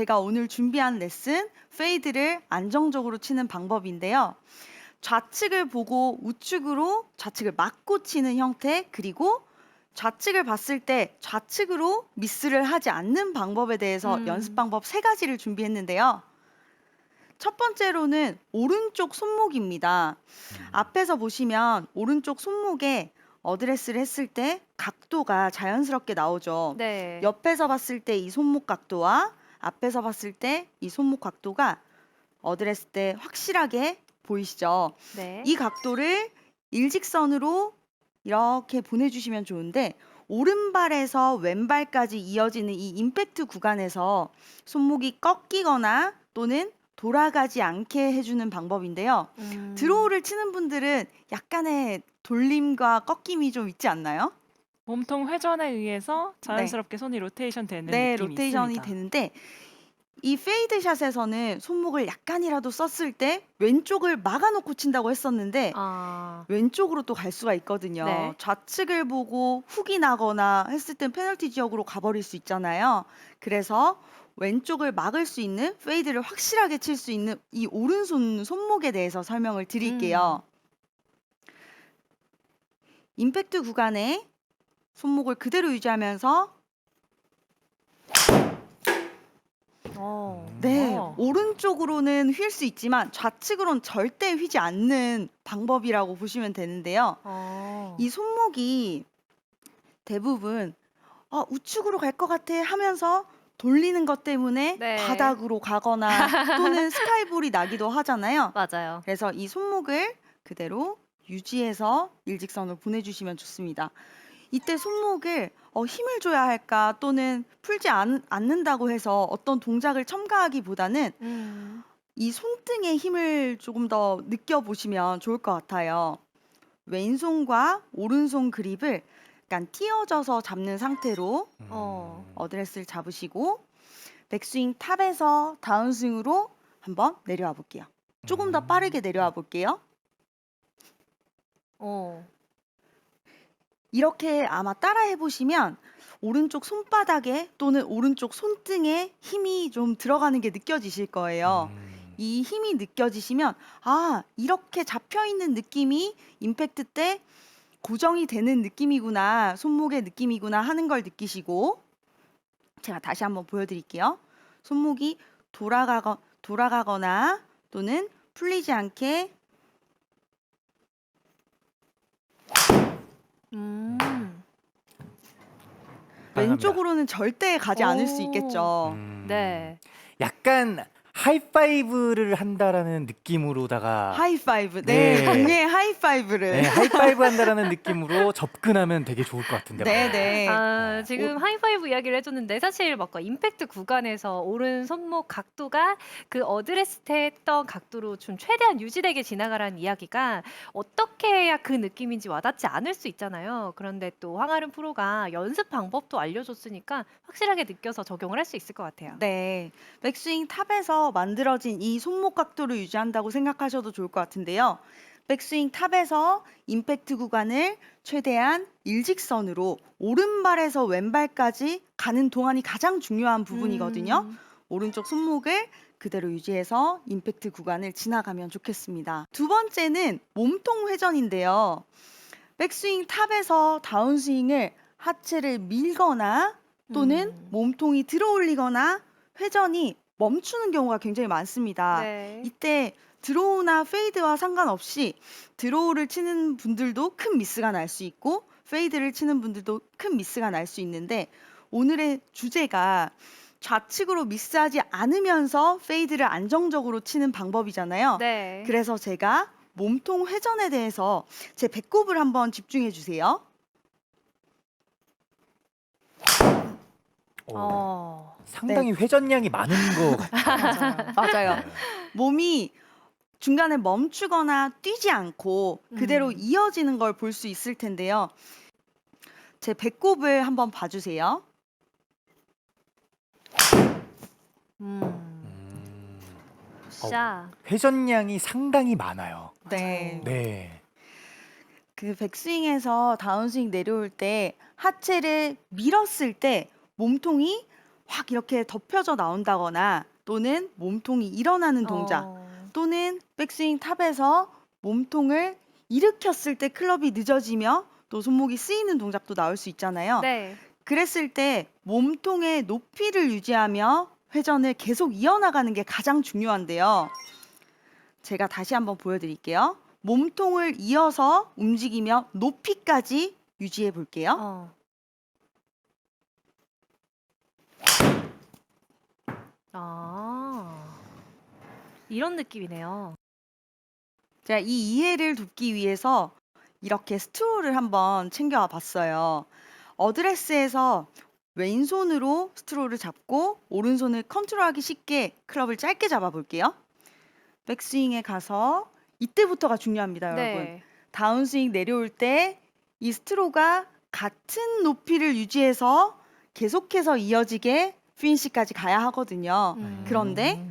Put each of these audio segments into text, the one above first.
제가 오늘 준비한 레슨, 페이드를 안정적으로 치는 방법인데요. 좌측을 보고 우측으로 좌측을 맞고 치는 형태, 그리고 좌측을 봤을 때 좌측으로 미스를 하지 않는 방법에 대해서 연습 음. 방법 세 가지를 준비했는데요. 첫 번째로는 오른쪽 손목입니다. 앞에서 보시면 오른쪽 손목에 어드레스를 했을 때 각도가 자연스럽게 나오죠. 네. 옆에서 봤을 때 이 손목 각도와 앞에서 봤을 때 이 손목 각도가 어드레스 때 확실하게 보이시죠? 네. 이 각도를 일직선으로 이렇게 보내주시면 좋은데 오른발에서 왼발까지 이어지는 이 임팩트 구간에서 손목이 꺾이거나 또는 돌아가지 않게 해주는 방법인데요. 음. 드로우를 치는 분들은 약간의 돌림과 꺾임이 좀 있지 않나요? 몸통 회전에 의해서 네. 자연스럽게 손이 로테이션 되는 네, 느낌이 로테이션이 있습니다. 되는데 이 페이드 샷에서는 손목을 약간이라도 썼을 때 왼쪽을 막아놓고 친다고 했었는데 아. 왼쪽으로 또 갈 수가 있거든요. 네. 좌측을 보고 훅이 나거나 했을 땐 페널티 지역으로 가버릴 수 있잖아요. 그래서 왼쪽을 막을 수 있는 페이드를 확실하게 칠 수 있는 이 오른손 손목에 대해서 설명을 드릴게요. 음. 임팩트 구간에 손목을 그대로 유지하면서 네, 어. 오른쪽으로는 휠 수 있지만 좌측으로는 절대 휘지 않는 방법이라고 보시면 되는데요. 어. 이 손목이 대부분 우측으로 갈 것 같아 하면서 돌리는 것 때문에 네. 바닥으로 가거나 또는 스카이볼이 나기도 하잖아요. 맞아요. 그래서 이 손목을 그대로 유지해서 일직선으로 보내주시면 좋습니다. 이때 손목을 힘을 줘야 할까 또는 풀지 않는다고 해서 어떤 동작을 첨가하기보다는 음. 이 손등에 힘을 조금 더 느껴보시면 좋을 것 같아요. 왼손과 오른손 그립을 약간 띄어져서 잡는 상태로 어. 어드레스를 잡으시고 백스윙 탑에서 다운스윙으로 한번 내려와 볼게요. 조금 더 빠르게 내려와 볼게요. 어. 이렇게 아마 따라 해보시면 오른쪽 손바닥에 또는 오른쪽 손등에 힘이 좀 들어가는 게 느껴지실 거예요. 이 힘이 느껴지시면 이렇게 잡혀있는 느낌이 임팩트 때 고정이 되는 느낌이구나, 손목의 느낌이구나 하는 걸 느끼시고 제가 다시 한번 보여드릴게요. 손목이 돌아가거나 또는 풀리지 않게 음. 왼쪽으로는 절대 가지 않을 수 오. 있겠죠. 네. 약간 하이파이브를 한다라는 느낌으로다가 하이파이브. 네, 네. 공의 하이파이브를. 네, 하이파이브 한다라는 느낌으로 접근하면 되게 좋을 것 같은데. 네, 네. 지금 하이파이브 이야기를 해줬는데 사실 막 임팩트 구간에서 오른 손목 각도가 그 어드레스 때 했던 각도로 좀 최대한 유지되게 지나가라는 이야기가 어떻게 해야 그 느낌인지 와닿지 않을 수 있잖아요. 그런데 또 황아름 프로가 연습 방법도 알려줬으니까 확실하게 느껴서 적용을 할 수 있을 것 같아요. 네. 백스윙 탑에서 만들어진 이 손목 각도를 유지한다고 생각하셔도 좋을 것 같은데요. 백스윙 탑에서 임팩트 구간을 최대한 일직선으로 오른발에서 왼발까지 가는 동안이 가장 중요한 부분이거든요. 음. 오른쪽 손목을 그대로 유지해서 임팩트 구간을 지나가면 좋겠습니다. 두 번째는 몸통 회전인데요. 백스윙 탑에서 다운스윙을 하체를 밀거나 또는 몸통이 들어올리거나 회전이 멈추는 경우가 굉장히 많습니다. 네. 이때 드로우나 페이드와 상관없이 드로우를 치는 분들도 큰 미스가 날 수 있고 페이드를 치는 분들도 큰 미스가 날 수 있는데 오늘의 주제가 좌측으로 미스하지 않으면서 페이드를 안정적으로 치는 방법이잖아요. 네. 그래서 제가 몸통 회전에 대해서 제 배꼽을 한번 집중해 주세요. 어. 상당히 회전량이 많은 것 같아요. 맞아요. 몸이 중간에 멈추거나 뛰지 않고 그대로 이어지는 걸 볼 수 있을 텐데요. 제 배꼽을 한번 봐주세요. 샤. 회전량이 상당히 많아요. 네. 네. 그 백스윙에서 다운스윙 내려올 때 하체를 밀었을 때 몸통이 확 이렇게 덮여져 나온다거나 또는 몸통이 일어나는 동작 어. 또는 백스윙 탑에서 몸통을 일으켰을 때 클럽이 늦어지며 또 손목이 쓰이는 동작도 나올 수 있잖아요. 네. 그랬을 때 몸통의 높이를 유지하며 회전을 계속 이어나가는 게 가장 중요한데요. 제가 다시 한번 보여드릴게요. 몸통을 이어서 움직이며 높이까지 유지해 볼게요. 어. 아. 이런 느낌이네요. 자, 이 이해를 돕기 위해서 이렇게 스트로를 한번 챙겨와 봤어요. 어드레스에서 왼손으로 스트로를 잡고 오른손을 컨트롤하기 쉽게 클럽을 짧게 잡아 볼게요. 백스윙에 가서 이때부터가 중요합니다, 여러분. 네. 다운스윙 내려올 때 이 스트로가 같은 높이를 유지해서 계속해서 이어지게 피니시까지 가야 하거든요. 그런데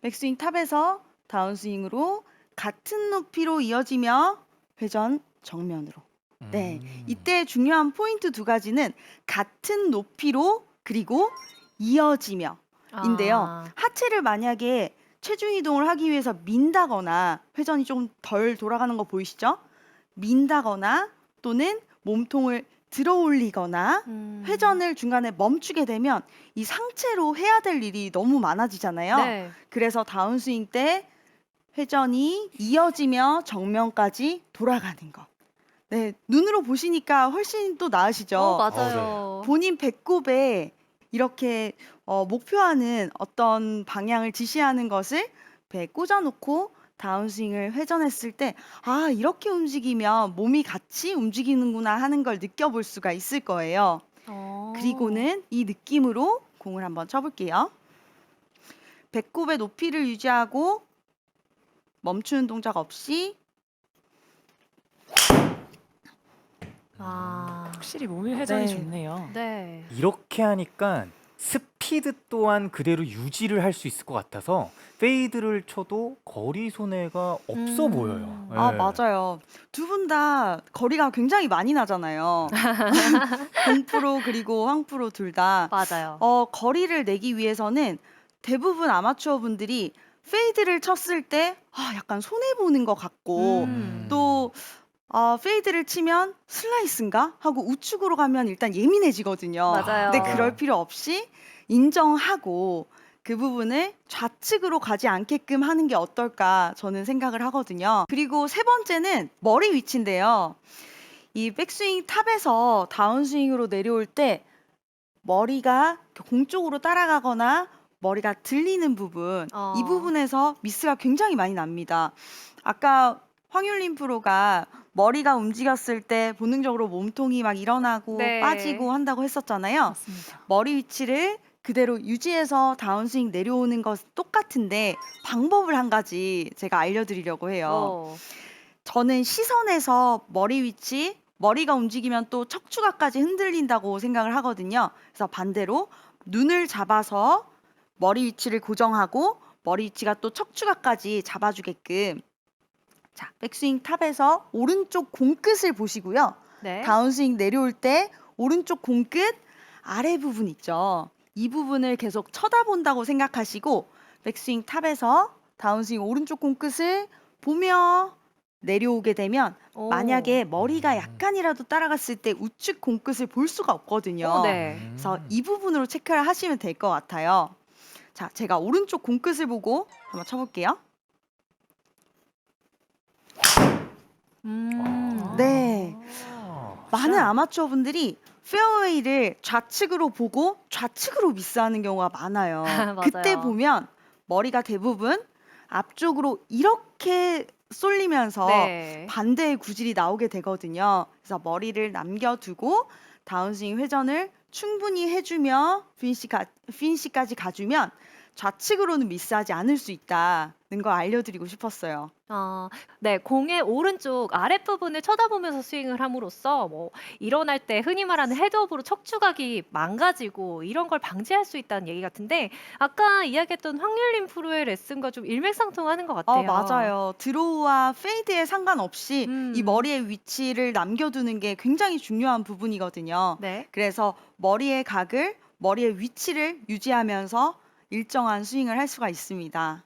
백스윙 탑에서 다운스윙으로 같은 높이로 이어지며 회전 정면으로. 네, 이때 중요한 포인트 두 가지는 같은 높이로 그리고 이어지며 인데요. 아. 하체를 만약에 체중 이동을 하기 위해서 민다거나 회전이 좀 덜 돌아가는 거 보이시죠? 민다거나 또는 몸통을 들어 올리거나 회전을 중간에 멈추게 되면 이 상체로 해야 될 일이 너무 많아지잖아요. 네. 그래서 다운스윙 때 회전이 이어지며 정면까지 돌아가는 것. 네, 눈으로 보시니까 훨씬 또 나으시죠? 맞아요. 본인 배꼽에 이렇게 목표하는 어떤 방향을 지시하는 것을 배에 꽂아놓고 다운스윙을 회전했을 때, 아, 이렇게 움직이면 몸이 같이 움직이는구나 하는 걸 느껴볼 수가 있을 거예요. 어. 그리고는 이 느낌으로 공을 한번 쳐볼게요. 배꼽의 높이를 유지하고 멈추는 동작 없이 아. 확실히 몸의 회전이 네. 좋네요. 네. 이렇게 하니까 스피드 또한 그대로 유지를 할 수 있을 것 같아서 페이드를 쳐도 거리 손해가 없어 보여요. 아, 예. 맞아요. 두 분 다 거리가 굉장히 많이 나잖아요. 공 프로 그리고 황프로 둘 다. 맞아요. 거리를 내기 위해서는 대부분 아마추어 분들이 페이드를 쳤을 때 약간 손해 보는 것 같고 또 페이드를 치면 슬라이스인가 하고 우측으로 가면 일단 예민해지거든요. 맞아요. 근데 그럴 필요 없이 인정하고 그 부분을 좌측으로 가지 않게끔 하는 게 어떨까 저는 생각을 하거든요. 그리고 세 번째는 머리 위치인데요. 이 백스윙 탑에서 다운스윙으로 내려올 때 머리가 공 쪽으로 따라가거나 머리가 들리는 부분, 어. 이 부분에서 미스가 굉장히 많이 납니다. 아까 황윤림 프로가 머리가 움직였을 때 본능적으로 몸통이 막 일어나고 네. 빠지고 한다고 했었잖아요. 맞습니다. 머리 위치를 그대로 유지해서 다운스윙 내려오는 것 똑같은데 방법을 한 가지 제가 알려드리려고 해요. 어. 저는 시선에서 머리 위치, 머리가 움직이면 또 척추각까지 흔들린다고 생각을 하거든요. 그래서 반대로 눈을 잡아서 머리 위치를 고정하고 머리 위치가 또 척추각까지 잡아주게끔. 자, 백스윙 탑에서 오른쪽 공끝을 보시고요. 네. 다운스윙 내려올 때 오른쪽 공끝 아래 부분 있죠. 이 부분을 계속 쳐다본다고 생각하시고 백스윙 탑에서 다운스윙 오른쪽 공끝을 보며 내려오게 되면 오. 만약에 머리가 약간이라도 따라갔을 때 우측 공끝을 볼 수가 없거든요. 네. 그래서 이 부분으로 체크를 하시면 될 것 같아요. 자, 제가 오른쪽 공끝을 보고 한번 쳐볼게요. 네. 많은 아마추어 분들이 페어웨이를 좌측으로 보고 좌측으로 미스하는 경우가 많아요. 맞아요. 그때 보면 머리가 대부분 앞쪽으로 이렇게 쏠리면서 네. 반대의 구질이 나오게 되거든요. 그래서 머리를 남겨두고 다운스윙 회전을 충분히 해주며 피니시까지 가주면 좌측으로는 미스하지 않을 수 있다는 걸 알려드리고 싶었어요. 네, 공의 오른쪽 아랫부분을 쳐다보면서 스윙을 함으로써 뭐 일어날 때 흔히 말하는 헤드업으로 척추각이 망가지고 이런 걸 방지할 수 있다는 얘기 같은데 아까 이야기했던 황율림 프로의 레슨과 좀 일맥상통하는 것 같아요. 맞아요. 드로우와 페이드에 상관없이 이 머리의 위치를 남겨두는 게 굉장히 중요한 부분이거든요. 네. 그래서 머리의 각을 머리의 위치를 유지하면서 일정한 스윙을 할 수가 있습니다.